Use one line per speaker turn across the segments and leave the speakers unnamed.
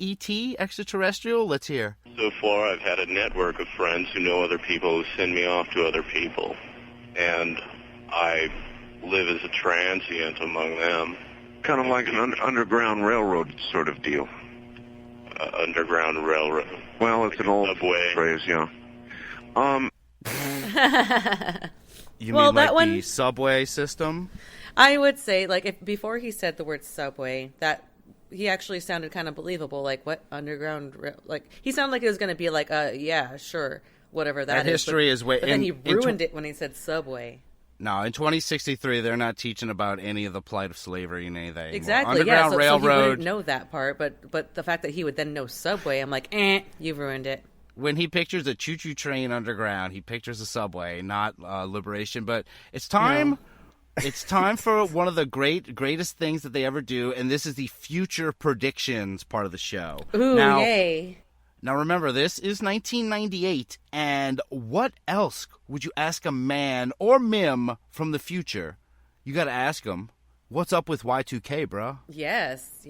ET, extraterrestrial? Let's hear.
So far, I've had a network of friends who know other people who send me off to other people. And I live as a transient among them.
Kind of like an underground railroad sort of deal.
Underground railroad.
Well, it's
like
an old
subway.
phrase, yeah.
You
Well,
mean
that
like
one-
the subway system?
I would say, like, if before he said the word subway, that he actually sounded kind of believable. Like, what underground? Like, he sounded like it was going to be like, yeah, sure, whatever that is.
history is way.
But then he ruined it when he said subway.
No, in 2063, they're not teaching about any of the plight of slavery and anything anymore.
Exactly.
Underground
So he
Railroad.
wouldn't know that part, but the fact that he would then know subway, I'm like, you've ruined it.
When he pictures a choo-choo train underground, he pictures a subway, not liberation. But it's time.
No.
It's time for one of the greatest things that they ever do, and this is the future predictions part of the show.
Ooh, yay.
Now remember, this is 1998, and what else would you ask a man or Mim from the future? You got to ask him, what's up with Y2K, bro?
Yes.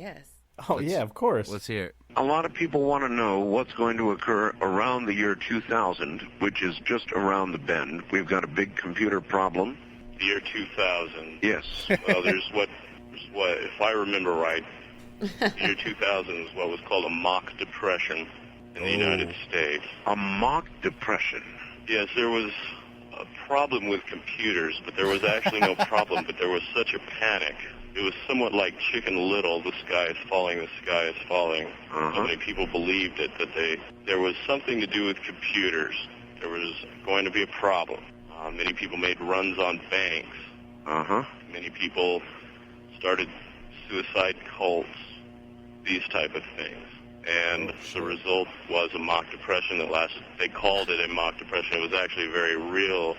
Oh, yeah, of course.
Let's hear it.
A lot of people want to know what's going to occur around the year 2000, which is just around the bend. We've got a big computer problem.
The year 2000.
Yes.
Well, there's what, if I remember right, the year 2000 is what was called a mock depression in the United States.
A mock depression.
Yes, there was a problem with computers, but there was actually no problem, but there was such a panic. It was somewhat like Chicken Little, the sky is falling, the sky is falling. So many people believed it, that there was something to do with computers. There was going to be a problem. Many people made runs on banks. Many people started suicide cults, these type of things. And the result was a mock depression that lasted. They called it a mock depression. It was actually very real.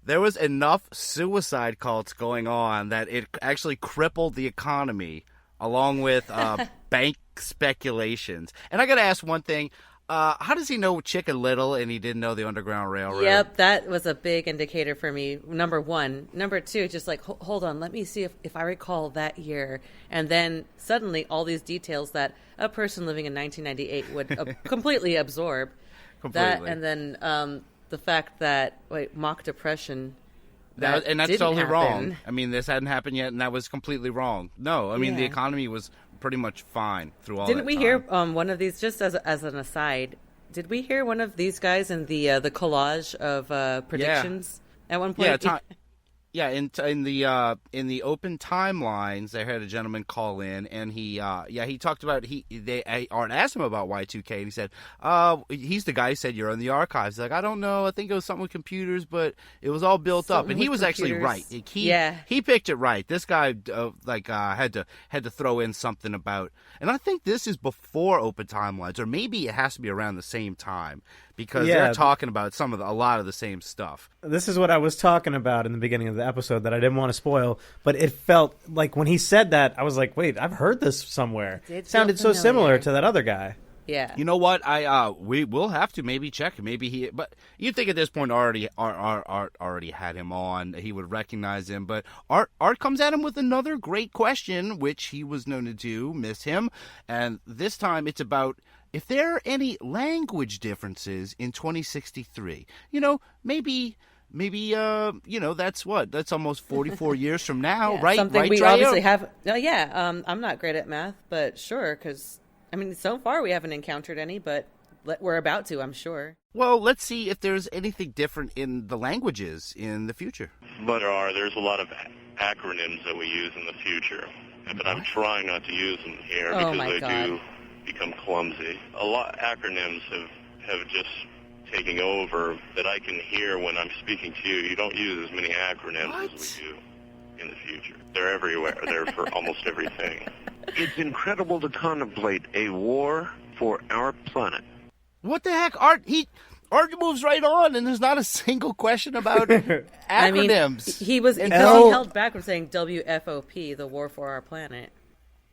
There was enough suicide cults going on that it actually crippled the economy, along with bank speculations. And I got to ask one thing. How does he know Chicken Little and he didn't know the Underground Railroad?
Yep, that was a big indicator for me, number one. Number two, just like, hold on, let me see if I recall that year. And then suddenly all these details that a person living in 1998 would completely absorb. That, and then the fact that, mock depression,
and that's
didn't
totally
happen.
wrong. I mean, this hadn't happened yet, and that was completely wrong. No, I mean, the economy was pretty much fine through all
Didn't
that
we
time.
hear one of these, just as an aside, did we hear one of these guys in the collage of predictions at one point?
In the open timelines, they had a gentleman call in, and he talked about Art asked him about Y2K, and he said, he's the guy who said you're in the archives. He's like, I don't know, I think it was something with computers, but it was all built up, and he was actually right. He picked it right. This guy had to throw in something about, and I think this is before open timelines, or maybe it has to be around the same time. Because they're talking about a lot of the same stuff.
This is what I was talking about in the beginning of the episode that I didn't want to spoil, but it felt like when he said that, I was like, wait, I've heard this somewhere. It sounded so similar to that other guy.
Yeah.
You know what? We will have to maybe check. Maybe but you'd think at this point Art already had him on. He would recognize him. But Art comes at him with another great question, which he was known to do, miss him. And this time it's about if there are any language differences in 2063. Maybe that's almost 44 years from now, right?
Something
right,
we
Drea?
obviously have. I'm not great at math, but sure, because so far we haven't encountered any, but we're about to, I'm sure.
Well, let's see if there's anything different in the languages in the future.
But there's a lot of acronyms that we use in the future. But I'm trying not to use them here because they do become clumsy. A lot of acronyms have just taken over that I can hear when I'm speaking to you. You don't use as many acronyms as we do in the future. They're everywhere. They're for almost everything.
It's incredible to contemplate a war for our planet.
What the heck? Art moves right on, and there's not a single question about acronyms.
He held back from saying WFOP, the war for our planet.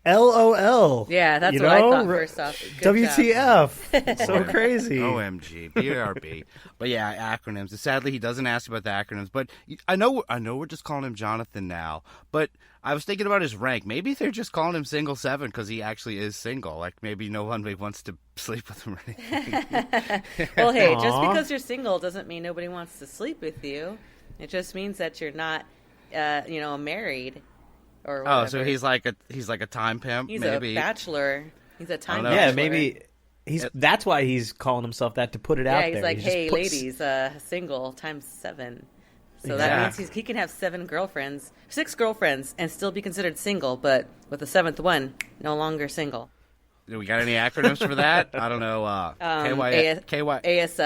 LOL.
Yeah, that's
you
what I
know?
thought first off. Good
WTF. So crazy.
OMG, BRB. But yeah, acronyms. Sadly, he doesn't ask about the acronyms. But I know we're just calling him Jonathon now. But I was thinking about his rank. Maybe they're just calling him Single 7 because he actually is single. Like maybe no one wants to sleep with him or anything.
Well, hey, just because you're single doesn't mean nobody wants to sleep with you. It just means that you're not, married. Or whatever.
Oh, so he's like a time pimp.
He's
maybe.
a bachelor. He's a time
know.
bachelor.
Yeah, maybe that's why he's calling himself that, to put it out there.
Yeah, he's like,
He just
hey,
puts-
ladies, single times 7. So
Yeah.
that means he can have 6 girlfriends, and still be considered single, but with the 7th one, no longer single.
Do we got any acronyms for that? I don't know.
ASL?
KYS.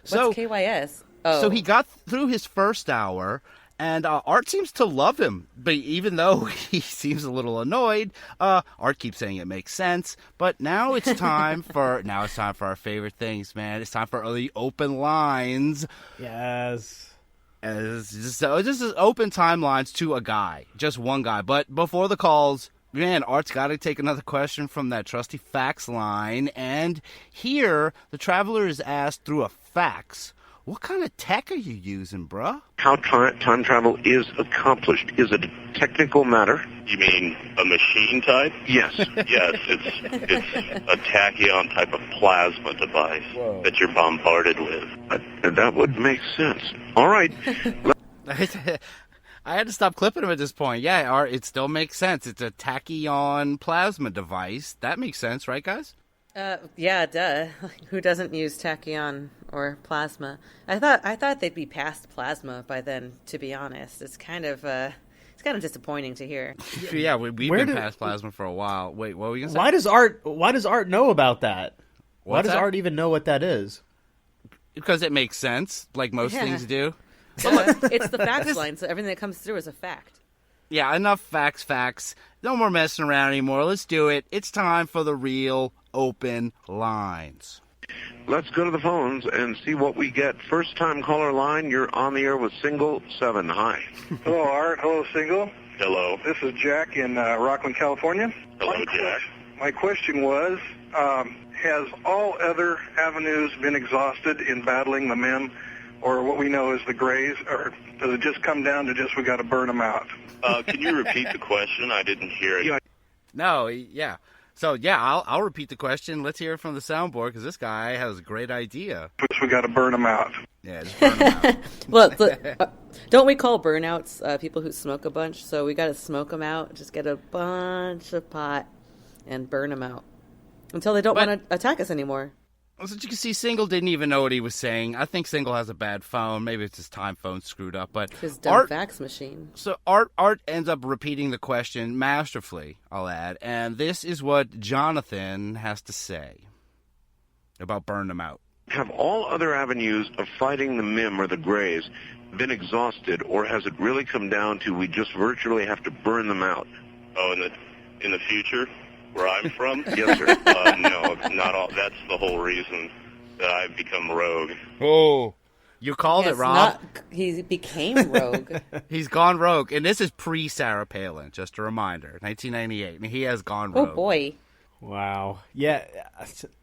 What's KYS? Oh.
So he got through his first hour, and Art seems to love him. But even though he seems a little annoyed, Art keeps saying it makes sense. But now it's time for our favorite things, man. It's time for the open lines.
Yes.
So this is open timelines to a guy, just one guy. But before the calls, man, Art's got to take another question from that trusty fax line. And here, the traveler is asked through a fax, what kind of tech are you using, bruh?
How time travel is accomplished. Is it a technical matter?
You mean a machine type?
Yes.
Yes, it's a tachyon type of plasma device that you're bombarded with.
That would make sense. All right.
I had to stop clipping him at this point. Yeah, Art, it still makes sense. It's a tachyon plasma device. That makes sense, right, guys?
Yeah, duh. Who doesn't use tachyon or plasma? I thought they'd be past plasma by then. To be honest, it's kind of disappointing to hear.
Yeah, we've been past plasma for a while. Wait, what were you gonna say?
Why does Art know about that? Why does
that?
Art even know what that is?
Because it makes sense, like most
Yeah.
things do.
It's the fax line, so everything that comes through is a fact.
Yeah, enough facts. No more messing around anymore. Let's do it. It's time for the real open lines.
Let's go to the phones and see what we get. First time caller line, you're on the air with Single 7. Hi.
Hello, Art. Hello, Single.
Hello.
This is Jack in Rockland, California.
Hello, Jack.
My question was, has all other avenues been exhausted in battling the men, or what we know as the Greys, or does it just come down to just we got to burn them out?
Can you repeat the question? I didn't hear it.
Yeah.
No, yeah. So, yeah, I'll repeat the question. Let's hear it from the soundboard, because this guy has a great idea.
Just we got to burn them out.
Yeah, just burn him out.
Well, don't we call burnouts people who smoke a bunch? So we got to smoke them out, just get a bunch of pot and burn them out until they don't want to attack us anymore.
As you can see, Single didn't even know what he was saying. I think Single has a bad phone. Maybe it's his time phone screwed up. But
His dumb fax machine.
So Art ends up repeating the question masterfully, I'll add. And this is what Jonathon has to say about burn them out.
Have all other avenues of fighting the MIM or the Greys been exhausted, or has it really come down to we just virtually have to burn them out?
Oh, in the future, where I'm from?
Yes, sir.
No, not all. That's the whole reason that I've become rogue.
Oh, you called it, Rob.
He became rogue.
He's gone rogue. And this is pre-Sarah Palin, just a reminder. 1998. And he has gone rogue.
Oh, boy.
Wow. Yeah,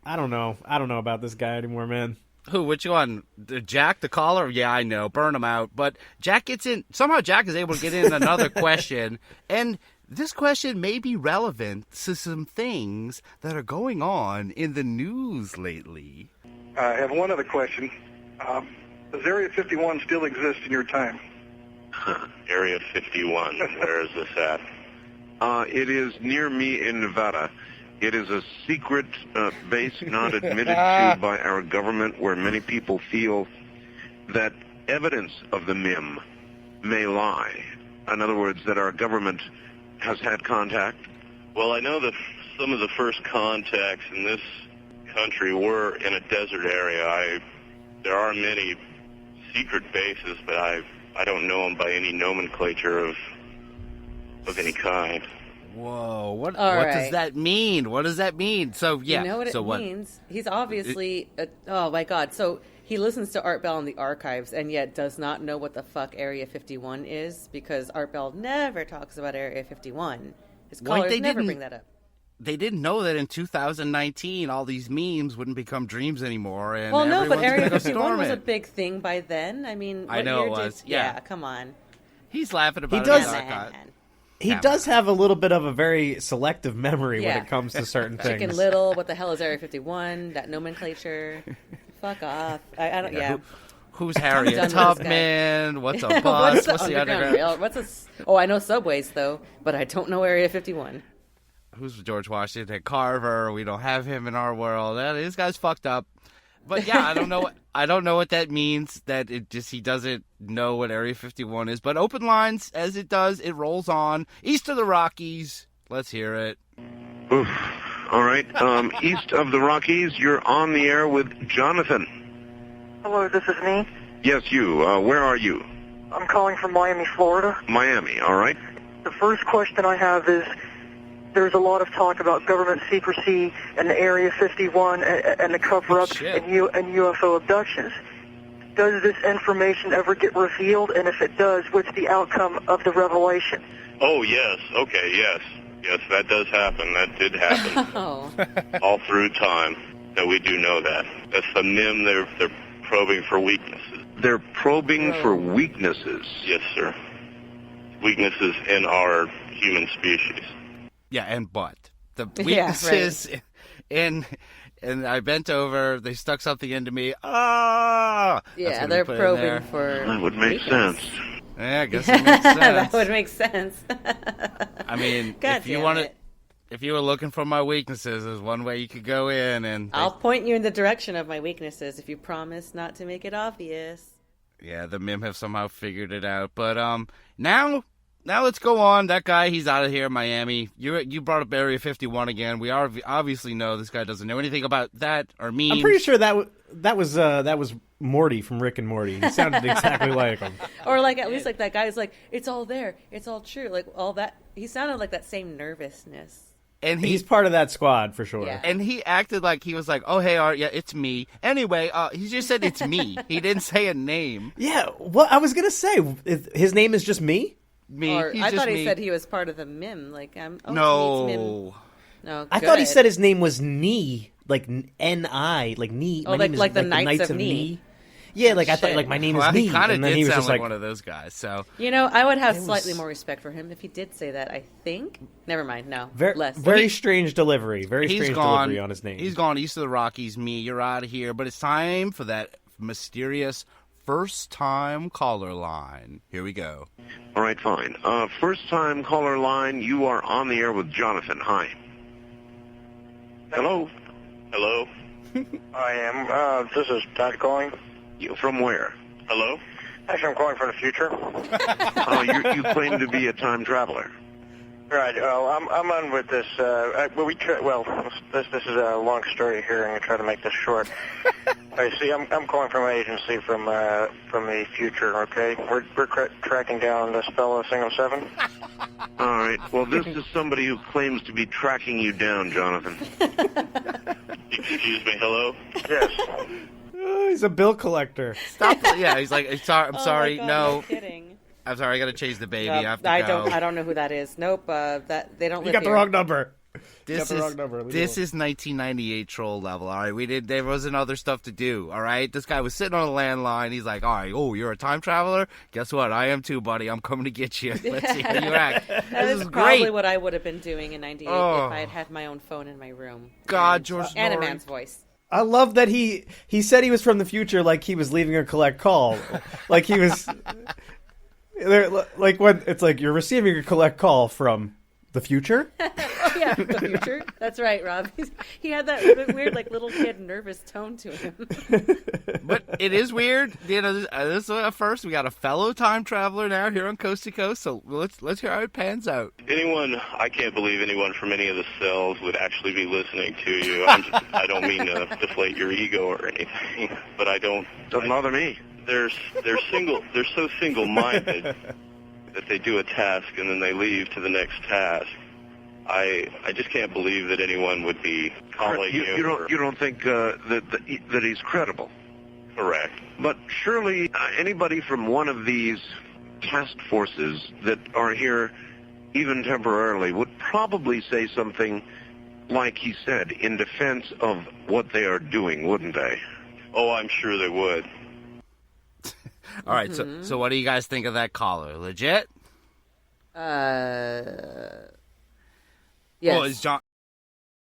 I don't know. I don't know about this guy anymore, man.
Who? Which one? Jack, the caller? Yeah, I know. Burn him out. But Jack gets in. Somehow Jack is able to get in another question. And this question may be relevant to some things that are going on in the news lately.
I have one other question. Does Area 51 still exist in your time?
Area 51. Where is this at?
It is near me in Nevada. It is a secret base not admitted to by our government, where many people feel that evidence of the MIM may lie. In other words, that our government has had contact.
Well, I know that some of the first contacts in this country were in a desert area. There are many secret bases, but I don't know them by any nomenclature of any kind.
Whoa, what
right.
does that mean? What does that mean? So, yeah.
You know what it means? He's obviously, oh my God. So he listens to Art Bell in the archives and yet does not know what the fuck Area 51 is, because Art Bell never talks about Area 51 His
Like,
callers
they
never
didn't-
bring that up.
They didn't know that in 2019 all these memes wouldn't become dreams anymore, and
Well, no, but
everyone's
Area
gonna
51
storm
was a
it.
big thing by then. I mean,
I
what
know
year
it was,
did-
yeah.
come on.
He's laughing about
He
it.
does-
in the archive.
He
Yeah.
does have a little bit of a very selective memory when
Yeah.
it comes to certain things.
Chicken Little, what the hell is Area 51? That nomenclature. Fuck off. I don't, yeah.
Who's
done
Harriet
with this guy.
Tubman? What's a bus? What's the underground?
Rail? Oh, I know subways, though, but I don't know Area 51.
Who's George Washington Carver? We don't have him in our world. This guy's fucked up. But yeah, I don't know. I don't know what that means. That it just he doesn't know what Area 51 is. But open lines, as it does, it rolls on east of the Rockies. Let's hear it.
Oof. All right. East of the Rockies, you're on the air with Jonathon.
Hello, this is me.
Yes, you. Where are you?
I'm calling from Miami, Florida.
Miami. All right.
The first question I have is, there's a lot of talk about government secrecy and Area 51 and the cover-up
Shit.
and UFO abductions. Does this information ever get revealed? And if it does, what's the outcome of the revelation?
Oh, yes. Okay, yes. Yes, that does happen. That did happen
Oh.
all through time. That we do know that. That's the MIM. They're probing for weaknesses.
They're probing for weaknesses.
Yes, sir. Weaknesses in our human species.
Yeah, and but the
Yeah,
weaknesses and I bent over. They stuck something into me. Ah, That's
Yeah,
what
they're
we put in there.
probing for.
That would make
weakness.
sense.
Yeah, I guess it makes sense.
That would make sense.
I mean,
God
if you
damn
wanted,
it.
if you were looking for my weaknesses, there's one way you could go in, and
I'll point you in the direction of my weaknesses if you promise not to make it obvious.
yeah, the MIM have somehow figured it out. But now let's go on. That guy, he's out of here, Miami. You brought up Area 51 again. We obviously know this guy doesn't know anything about that or memes.
I'm pretty sure that was Morty from Rick and Morty. He sounded exactly like him.
Or like at least like that guy's like, it's all there, it's all true, like all that. He sounded like that same nervousness.
And
He's part of that squad for sure.
Yeah.
And he acted like he was like, "Oh, hey, Art, yeah, it's me." Anyway, he just said it's me. He didn't say a name.
Yeah, what I was gonna say, his name is just me.
Me.
Or
He's
I
just
thought he
me.
said he was part of the MIM. Like it's me, it's MIM.
No.
No,
I thought he
good.
said his name was Knee, like N-I, like Knee.
Oh,
My name is
like the Knights of Knee.
Yeah, like I thought,
Shit.
like my name
Well,
is
he
Knee,
kind of
and then
did
he was
sound
just
like
like,
one of those guys. So
You know, I would have
It was-
slightly more respect for him if he did say that. I think. Never mind. No, less.
very strange delivery. Very
he's
strange
gone.
delivery on his name.
He's gone east of the Rockies. Me, you're out of here. But it's time for that mysterious first-time caller line. Here we go.
All right, fine. First-time caller line, you are on the air with Jonathon. Hi. Hello.
Hello?
I am. This is Todd calling.
You from where?
Hello?
Actually, I'm calling from the future.
You claim to be a time traveler.
Right. I'm on with this. This is a long story here. I'm gonna try to make this short. I see. I'm calling from an agency from the future. Okay. We're tracking down this fellow, Single 7.
All right. Well, this is somebody who claims to be tracking you down, Jonathon.
Excuse me, hello?
Yes.
Oh, he's a bill collector.
Stop. Yeah, he's like, I'm
Oh my
sorry.
God,
no,
kidding.
I'm sorry. I got to change the baby.
Nope,
I have to go.
I don't know who that is. Nope. That they don't
You
live
got the
here.
wrong number.
This
got the
is
wrong number. Leave
this
it
is 1998 troll level. All right, there wasn't other stuff to do. All right, this guy was sitting on a landline. He's like, all right, oh, you're a time traveler. Guess what? I am too, buddy. I'm coming to get you. Let's see how you act.
That
This
is
is
probably
great.
what I would have been doing in '98
Oh.
if I had had my own phone in my room.
God,
And-
George
and a
Norrie.
man's voice.
I love that he said he was from the future, like he was leaving a collect call, like he was. Like when it's like you're receiving a collect call from the future.
Oh yeah, the future. That's right, Rob. He had that weird, like little kid, nervous tone to him.
But it is weird. You know, this is first. We got a fellow time traveler now here on Coast to Coast. So let's hear how it pans out.
I can't believe anyone from any of the cells would actually be listening to you. I don't mean to deflate your ego or anything, but I don't.
Doesn't bother me.
They're so single-minded that they do a task and then they leave to the next task. I just can't believe that anyone would be calling you.
You don't think that he's credible?
Correct.
But surely anybody from one of these task forces that are here even temporarily, would probably say something like he said, in defense of what they are doing, wouldn't they?
Oh, I'm sure they would.
All right, so what do you guys think of that caller? Legit?
Yes.
Well, is John